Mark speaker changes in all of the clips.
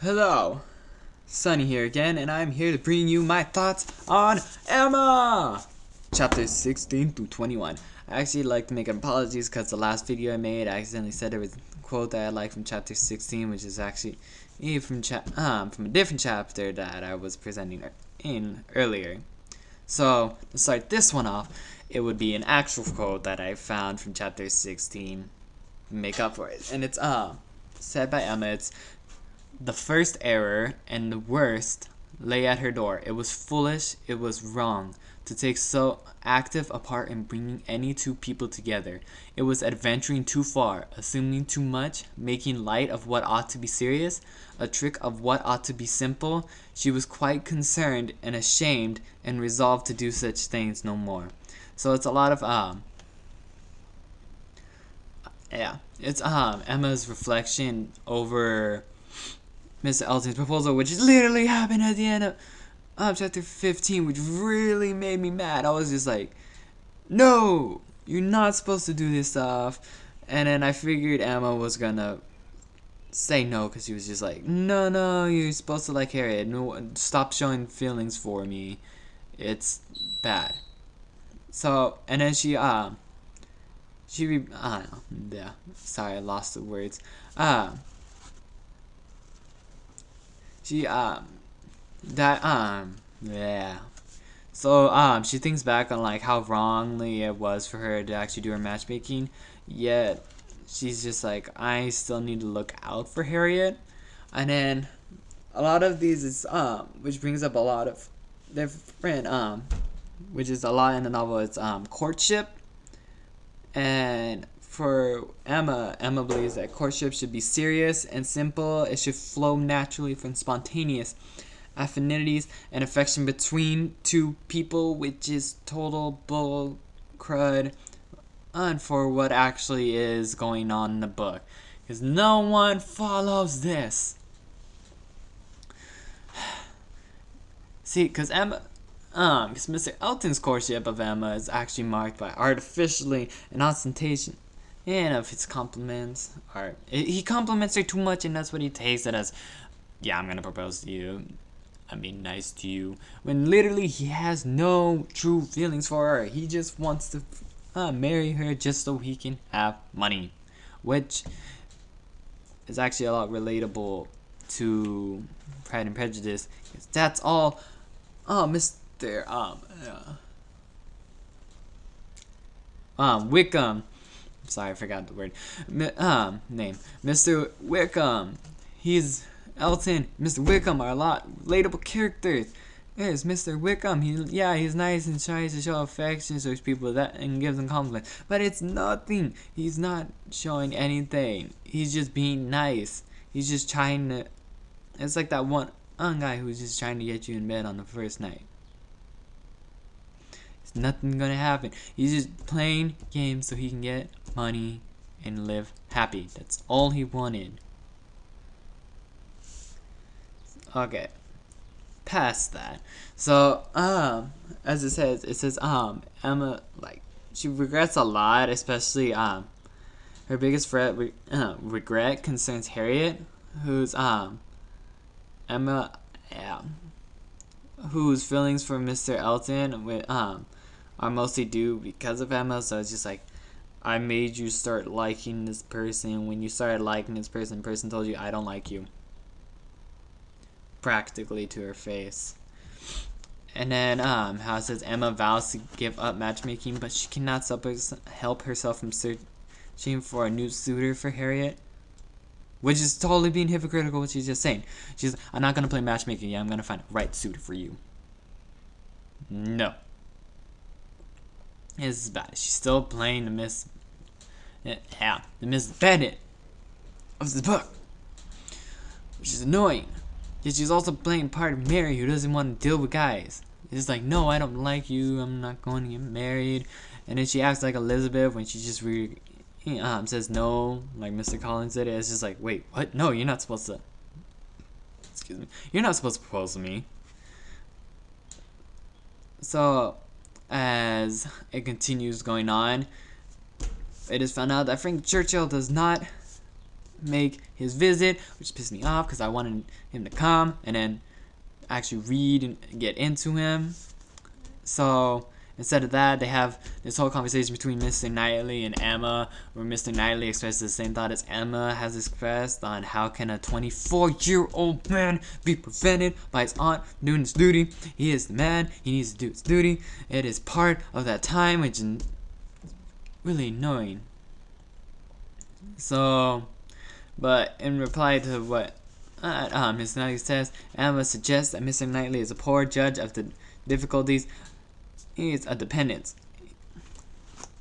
Speaker 1: Hello, Sunny here again, and I'm here to bring you my thoughts on Emma! Chapters 16 through 21. I actually like to make apologies because the last video I made, I accidentally said there was a quote that I like from chapter 16, which is actually from a different chapter that I was presenting in earlier. So, to start this one off, it would be an actual quote that I found from chapter 16 to make up for it. And it's said by Emma. It's the first error and the worst lay at her door. It was foolish, it was wrong to take so active a part in bringing any two people together. It was adventuring too far, assuming too much, making light of what ought to be serious, a trick of what ought to be simple. She was quite concerned and ashamed and resolved to do such things no more. So it's a lot of it's Emma's reflection over Mr. Elton's proposal, which literally happened at the end of chapter 15, which really made me mad. I was just like, no, you're not supposed to do this stuff. And then I figured Emma was gonna say no, because she was just like, no, you're supposed to like Harriet. No, stop showing feelings for me. It's bad. So, and then I don't know, yeah, sorry, I lost the words. Yeah. So, she thinks back on, like, how wrongly it was for her to actually do her matchmaking, yet she's just like, I still need to look out for Harriet. And then, a lot of these is, which brings up a lot of different, which is a lot in the novel, it's, courtship. And for Emma believes that courtship should be serious and simple. It should flow naturally from spontaneous affinities and affection between two people, which is total bull crud and for what actually is going on in the book. Because no one follows this. See, because Mr. Elton's courtship of Emma is actually marked by artificially and ostentation and of his compliments. He compliments her too much, and that's what he takes it as. Yeah, I'm gonna propose to you. I'm being nice to you. When literally he has no true feelings for her. He just wants to marry her just so he can have money, which is actually a lot relatable to Pride and Prejudice. That's all. Mr. Wickham. Sorry, I forgot the word. Name. Mr. Wickham. He's Elton. Mr. Wickham are a lot relatable characters. Yes, Mr. Wickham. He's nice and tries to show affection to people and gives them compliments. But it's nothing. He's not showing anything. He's just being nice. He's just trying to. It's like that one guy who's just trying to get you in bed on the first night. It's nothing gonna happen. He's just playing games so he can get money and live happy. That's all he wanted. Okay. Past that. So, as it says, Emma, like, she regrets a lot, especially, her biggest regret concerns Harriet, who's, Emma, whose feelings for Mr. Elton are mostly due because of Emma. So it's just like, I made you start liking this person. When you started liking this person, the person told you, I don't like you. Practically to her face. And then how it says Emma vows to give up matchmaking, but she cannot help herself from searching for a new suitor for Harriet. Which is totally being hypocritical what she's just saying. She's, I'm not going to play matchmaking. Yeah, I'm going to find a right suitor for you. No. This is bad. She's still playing the Miss Bennet of the book. Which is annoying. Yet she's also playing part of Mary, who doesn't want to deal with guys. It's like, no, I don't like you. I'm not going to get married. And then she acts like Elizabeth when she just says no, like Mr. Collins did it. It's just like, wait, what? No, you're not supposed to. Excuse me. You're not supposed to propose to me. So, as it continues going on, it is found out that Frank Churchill does not make his visit, which pissed me off because I wanted him to come and then actually read and get into him. So instead of that, they have this whole conversation between Mr. Knightley and Emma, where Mr. Knightley expresses the same thought as Emma has expressed on how can a 24-year-old man be prevented by his aunt doing his duty. He is the man. He needs to do his duty. It is part of that time, which is really annoying. So, but in reply to what Mr. Knightley says, Emma suggests that Mr. Knightley is a poor judge of the difficulties. He is a dependent.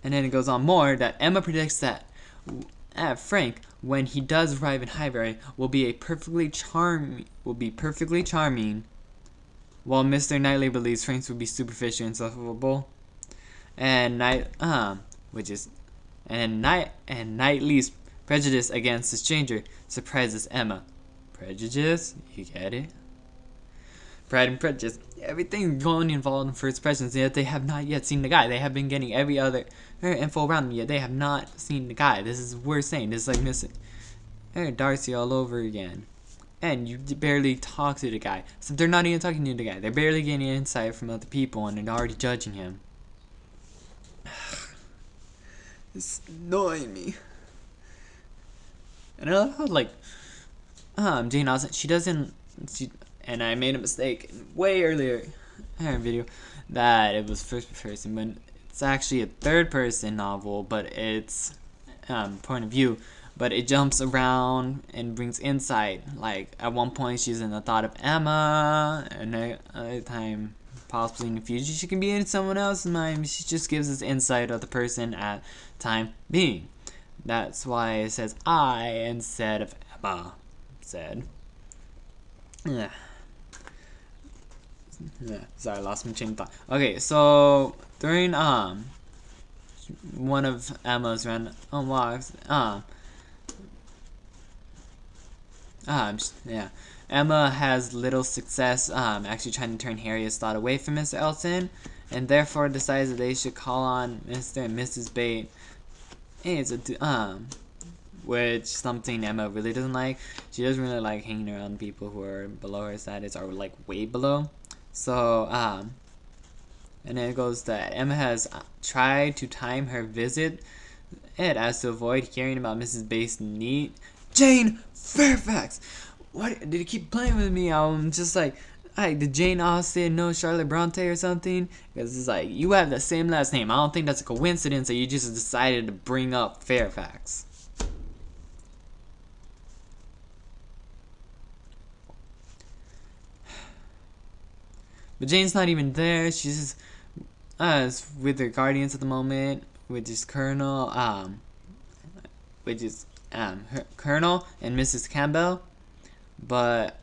Speaker 1: And then it goes on more that Emma predicts that Frank, when he does arrive in Highbury, will be perfectly charming, while Mr. Knightley believes Frank's will be superficial and insufferable. And Knightley's prejudice against the stranger surprises Emma. Prejudice? You get it? Pride and Prejudice. Everything going involved in first impressions, yet they have not yet seen the guy. They have been getting every other info around them, yet they have not seen the guy. This is worth saying. This is like missing Darcy all over again. And you barely talk to the guy. So they're not even talking to the guy. They're barely getting insight from other people, and they're already judging him. It's annoying me. And I love how, like, Jane Austen, and I made a mistake way earlier in her video that it was first person, but it's actually a third person novel, but it's point of view, but it jumps around and brings insight. Like at one point she's in the thought of Emma, and another time possibly in the future she can be in someone else's mind. She just gives us insight of the person at time being. That's why it says I instead of Emma said. Yeah. Sorry, I lost my train of thought. Okay, so during one of Emma's random walks, Emma has little success actually trying to turn Harriet's thought away from Mr. Elton, and therefore decides that they should call on Mr. and Mrs. Bate. It's which something Emma really doesn't like. She doesn't really like hanging around people who are below her status or like way below. So and then it goes that Emma has tried to time her visit as to avoid hearing about Mrs. Bates' need. Jane Fairfax! What did you keep playing with me? I'm just like, did Jane Austen know Charlotte Bronte or something? Because it's like, you have the same last name. I don't think that's a coincidence that you just decided to bring up Fairfax. But Jane's not even there. She's just with her guardians at the moment, which is Colonel and Mrs. Campbell. But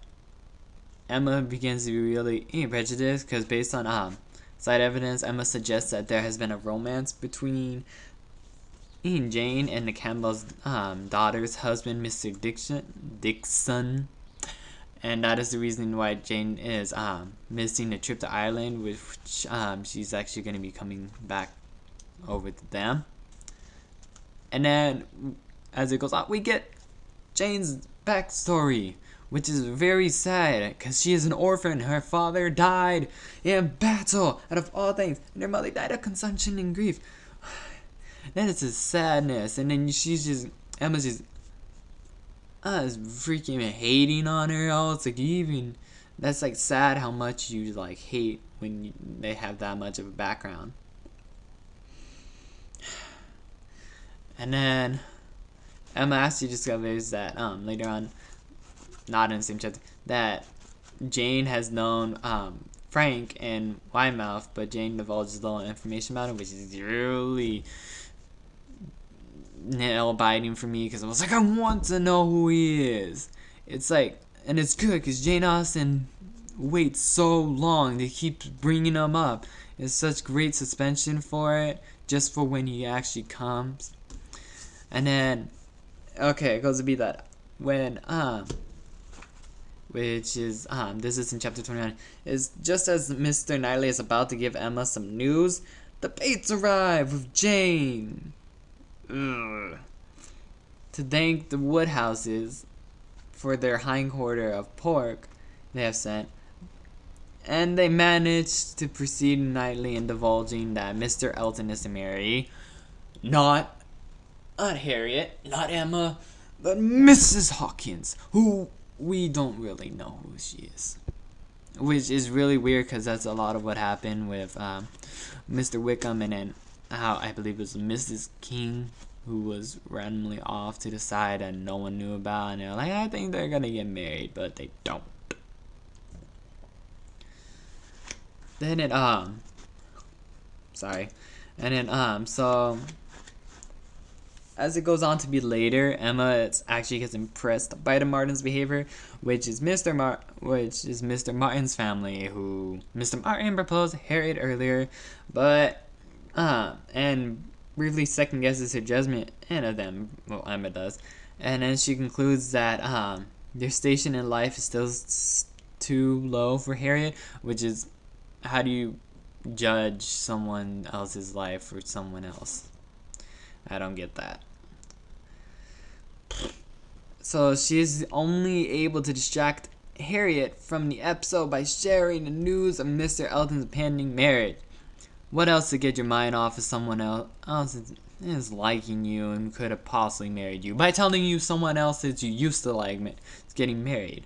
Speaker 1: Emma begins to be really prejudiced because based on side evidence, Emma suggests that there has been a romance between Jane and the Campbell's daughter's husband, Mr. Dixon. And that is the reason why Jane is missing the trip to Ireland, which she's actually going to be coming back over to them. And then, as it goes on, we get Jane's backstory, which is very sad, because she is an orphan. Her father died in battle, out of all things, and her mother died of consumption and grief. That is a sadness. And then Emma's just is freaking hating on her. Oh, it's like that's like sad how much you like hate when they have that much of a background. And then Emma actually discovers that later on, not in the same chapter, that Jane has known Frank and Weymouth, but Jane divulges little information about him, which is really nail-biting for me, because I was like, I want to know who he is. It's like, and it's good because Jane Austen waits so long. They keep bringing him up. It's such great suspension for it, just for when he actually comes. And then, okay, it goes to be that when which is this is in chapter 29, is just as Mr. Knightley is about to give Emma some news, the Bates arrive with Jane. Ugh. to thank the Woodhouses for their hindquarter of pork they have sent, and they managed to proceed nightly in divulging that Mr. Elton is to marry not Harriet, not Emma, but Mrs. Hawkins, who we don't really know who she is. Which is really weird because that's a lot of what happened with Mr. Wickham, and then how I believe it was Mrs. King who was randomly off to the side and no one knew about, and they're like, I think they're gonna get married, but they don't. Then it so as it goes on to be later, Emma actually gets impressed by the Martins' behavior, which is Mr. Martin's family, who Mr. Martin proposed Harriet earlier, but and briefly second guesses her judgment, and of them, well, Emma does, and then she concludes that their station in life is still too low for Harriet, which is, how do you judge someone else's life for someone else? I don't get that. So she's only able to distract Harriet from the episode by sharing the news of Mr. Elton's pending marriage. What else to get your mind off of someone else is liking you and could have possibly married you by telling you someone else that you used to like is getting married?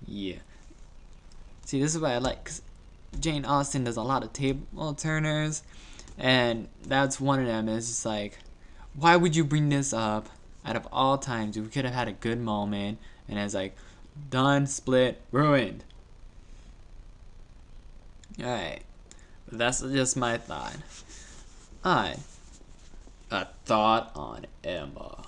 Speaker 1: Yeah. See, this is what I like, 'cause Jane Austen does a lot of table turners, and that's one of them. It's just like, why would you bring this up out of all times? We could have had a good moment, and it's like, done, split, ruined. Alright, but that's just my thought. Alright, a thought on Emma.